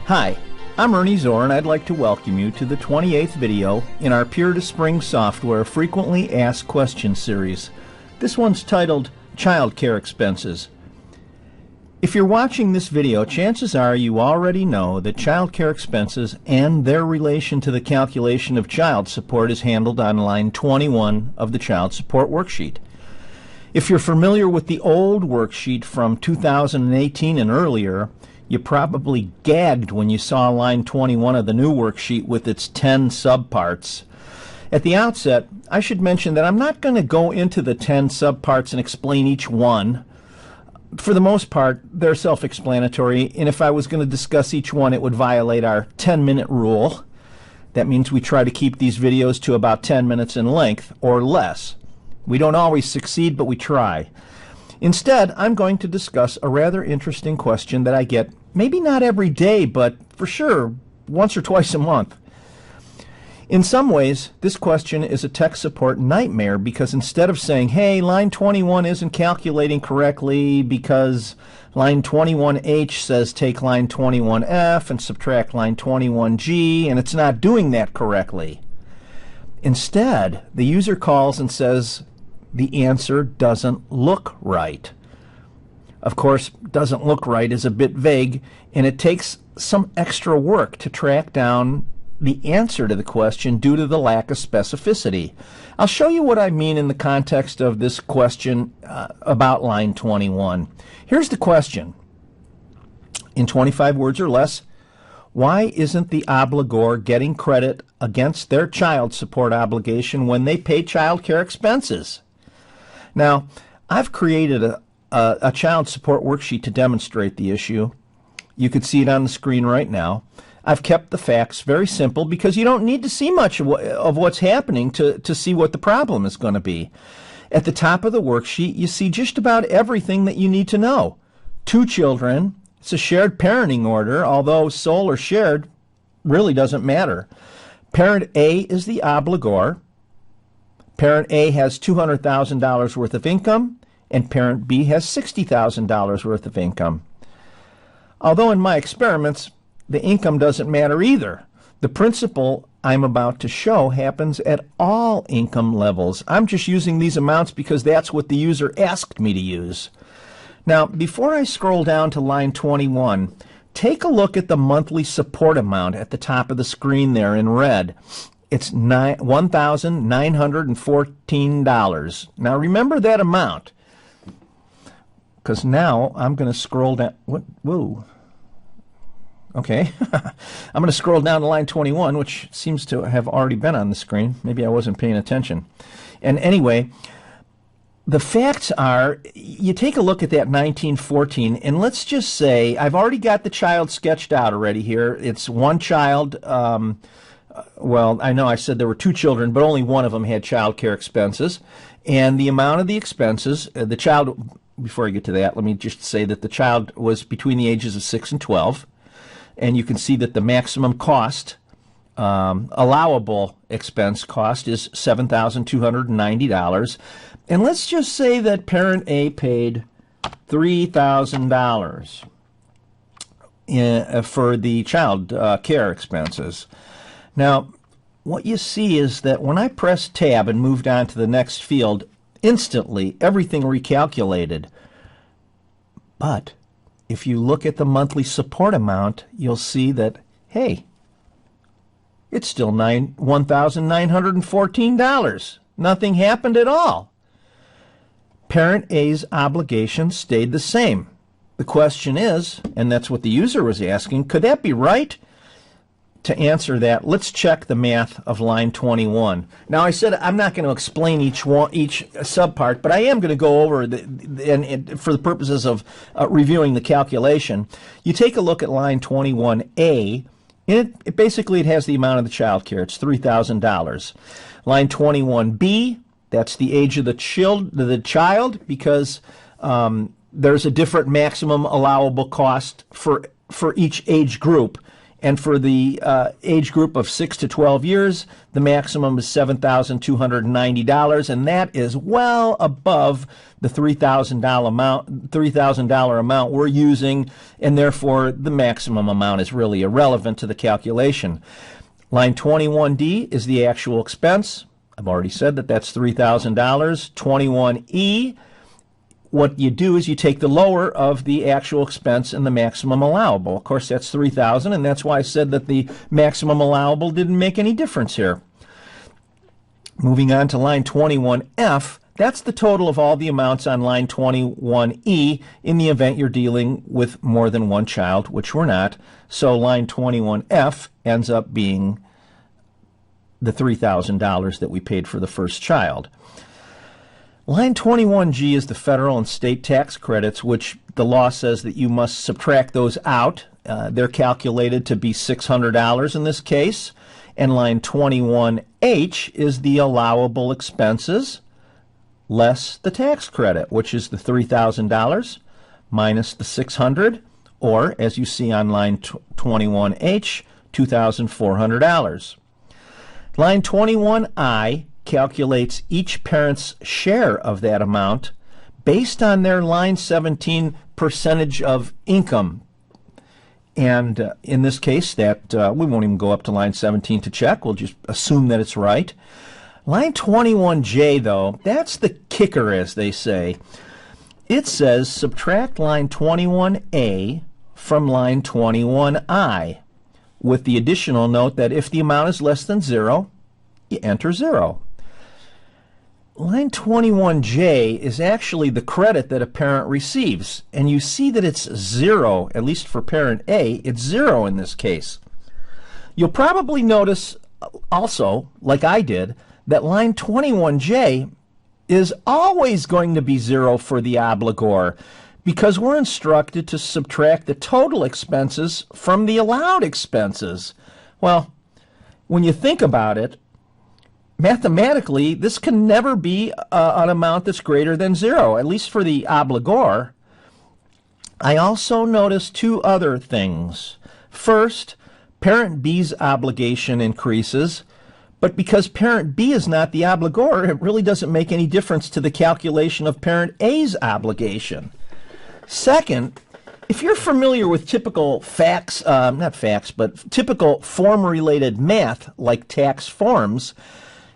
Hi, I'm Ernie Zorn, and I'd like to welcome you to the 28th video in our Puritas Spring Software Frequently Asked Questions series. This one's titled Child Care Expenses. If you're watching this video, chances are you already know that child care expenses and their relation to the calculation of child support is handled on line 21 of the child support worksheet. If you're familiar with the old worksheet from 2018 and earlier, you probably gagged when you saw line 21 of the new worksheet with its 10 subparts. At the outset, I should mention that I'm not going to go into the 10 subparts and explain each one. For the most part, they're self-explanatory, and if I was going to discuss each one, it would violate our 10-minute rule. That means we try to keep these videos to about 10 minutes in length or less. We don't always succeed, but we try. Instead, I'm going to discuss a rather interesting question that I get, maybe not every day, but for sure once or twice a month. In some ways, this question is a tech support nightmare because instead of saying, hey, line 21 isn't calculating correctly because line 21H says take line 21F and subtract line 21G, and it's not doing that correctly. Instead, the user calls and says, the answer doesn't look right. Of course, doesn't look right is a bit vague, and it takes some extra work to track down the answer to the question due to the lack of specificity. I'll show you what I mean in the context of this question about line 21. Here's the question. In 25 words or less, why isn't the obligor getting credit against their child support obligation when they pay child care expenses? Now, I've created a child support worksheet to demonstrate the issue. You can see it on the screen right now. I've kept the facts very simple because you don't need to see much of what's happening to see what the problem is going to be. At the top of the worksheet, you see just about everything that you need to know. 2 children. It's a shared parenting order, although sole or shared really doesn't matter. Parent A is the obligor. Parent A has $200,000 worth of income, and Parent B has $60,000 worth of income. Although in my experiments, the income doesn't matter either. The principle I'm about to show happens at all income levels. I'm just using these amounts because that's what the user asked me to use. Now, before I scroll down to line 21, take a look at the monthly support amount at the top of the screen there in red. It's $1,914. Now remember that amount, because now I'm going to scroll down. Whoa. Okay. I'm going to scroll down to line 21, which seems to have already been on the screen. Maybe I wasn't paying attention. And anyway, the facts are, you take a look at that 1914, and let's just say, I've already got the child sketched out already here. It's one child. Well, I know I said there were 2 children, but only one of them had child care expenses. And the amount of the expenses, the child, before I get to that, let me just say that the child was between the ages of 6 and 12. And you can see that the maximum cost, allowable expense cost, is $7,290. And let's just say that Parent A paid $3,000 for the child care expenses. Now, what you see is that when I press Tab and moved on to the next field, instantly everything recalculated. But if you look at the monthly support amount, you'll see that, hey, it's still $1,914. Nothing happened at all. Parent A's obligation stayed the same. The question is, and that's what the user was asking, could that be right? To answer that, let's check the math of line 21. Now, I said I'm not going to explain each subpart, but I am going to go over for the purposes of reviewing the calculation. You take a look at line 21A, and it basically has the amount of the child care. It's $3,000. Line 21B, that's the age of the child, because there's a different maximum allowable cost for each age group. And for the age group of 6 to 12 years, the maximum is $7,290, and that is well above the $3,000 amount we're using, and therefore the maximum amount is really irrelevant to the calculation. Line 21D is the actual expense. I've already said that that's $3,000. 21E, what you do is you take the lower of the actual expense and the maximum allowable. Of course, that's $3,000, and that's why I said that the maximum allowable didn't make any difference here. Moving on to line 21F, that's the total of all the amounts on line 21E in the event you're dealing with more than one child, which we're not. So line 21F ends up being the $3,000 that we paid for the first child. Line 21G is the federal and state tax credits, which the law says that you must subtract those out. They're calculated to be $600 in this case. And line 21H is the allowable expenses less the tax credit, which is the $3,000 minus the $600, or as you see on line 21H, $2,400. Line 21I calculates each parent's share of that amount based on their line 17 percentage of income. And in this case, that we won't even go up to line 17 to check. We'll just assume that it's right. Line 21J, though, that's the kicker, as they say. It says subtract line 21A from line 21I, with the additional note that if the amount is less than 0, you enter 0. Line 21J is actually the credit that a parent receives, and you see that it's 0, at least for parent A, it's 0 in this case. You'll probably notice also, like I did, that line 21J is always going to be 0 for the obligor, because we're instructed to subtract the total expenses from the allowed expenses. Well, when you think about it, mathematically, this can never be an amount that's greater than 0, at least for the obligor. I also noticed two other things. First, parent B's obligation increases, but because parent B is not the obligor, it really doesn't make any difference to the calculation of parent A's obligation. Second, if you're familiar with typical typical form-related math like tax forms,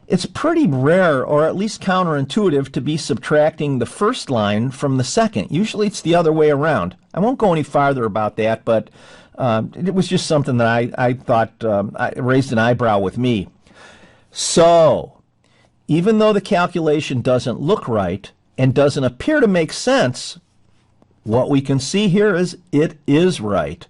it's pretty rare, or at least counterintuitive, to be subtracting the first line from the second. Usually it's the other way around. I won't go any farther about that, but it was just something that I thought raised an eyebrow with me. So, even though the calculation doesn't look right and doesn't appear to make sense, what we can see here is it is right.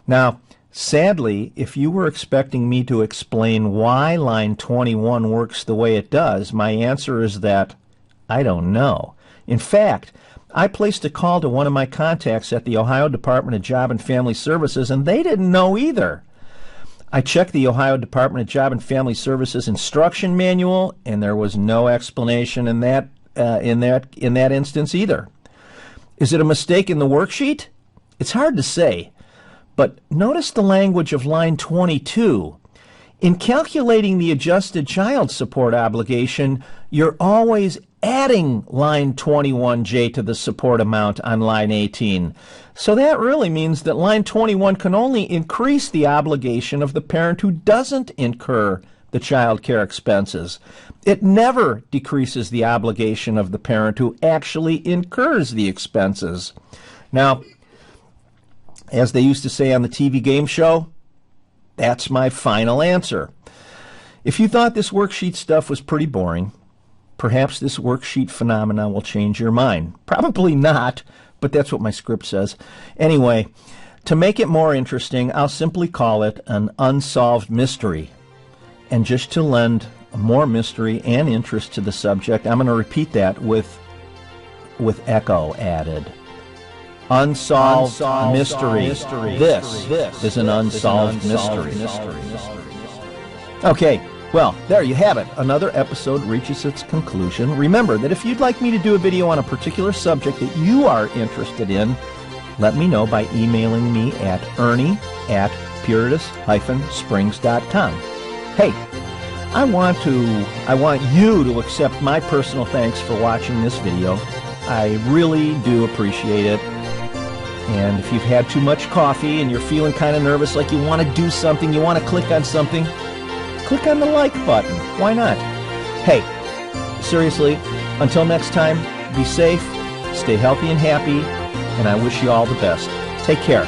Now, sadly, if you were expecting me to explain why line 21 works the way it does, my answer is that I don't know. In fact, I placed a call to one of my contacts at the Ohio Department of Job and Family Services, and they didn't know either. I checked the Ohio Department of Job and Family Services instruction manual, and there was no explanation in that instance either. Is it a mistake in the worksheet? It's hard to say. But notice the language of line 22. In calculating the adjusted child support obligation, you're always adding line 21J to the support amount on line 18. So that really means that line 21 can only increase the obligation of the parent who doesn't incur the child care expenses. It never decreases the obligation of the parent who actually incurs the expenses. Now, as they used to say on the TV game show, that's my final answer. If you thought this worksheet stuff was pretty boring, perhaps this worksheet phenomena will change your mind. Probably not, but that's what my script says. Anyway, to make it more interesting, I'll simply call it an unsolved mystery. And just to lend more mystery and interest to the subject, I'm going to repeat that with echo added. Unsolved mystery. This is an unsolved mystery. Okay, well, there you have it. Another episode reaches its conclusion. Remember that if you'd like me to do a video on a particular subject that you are interested in, let me know by emailing me at ernie@puritas.com. puritas-springs.com. Hey, I want you to accept my personal thanks for watching this video. I really do appreciate it. And if you've had too much coffee and you're feeling kind of nervous, like you want to do something, you want to click on something, click on the like button. Why not? Hey, seriously, until next time, be safe, stay healthy and happy, and I wish you all the best. Take care.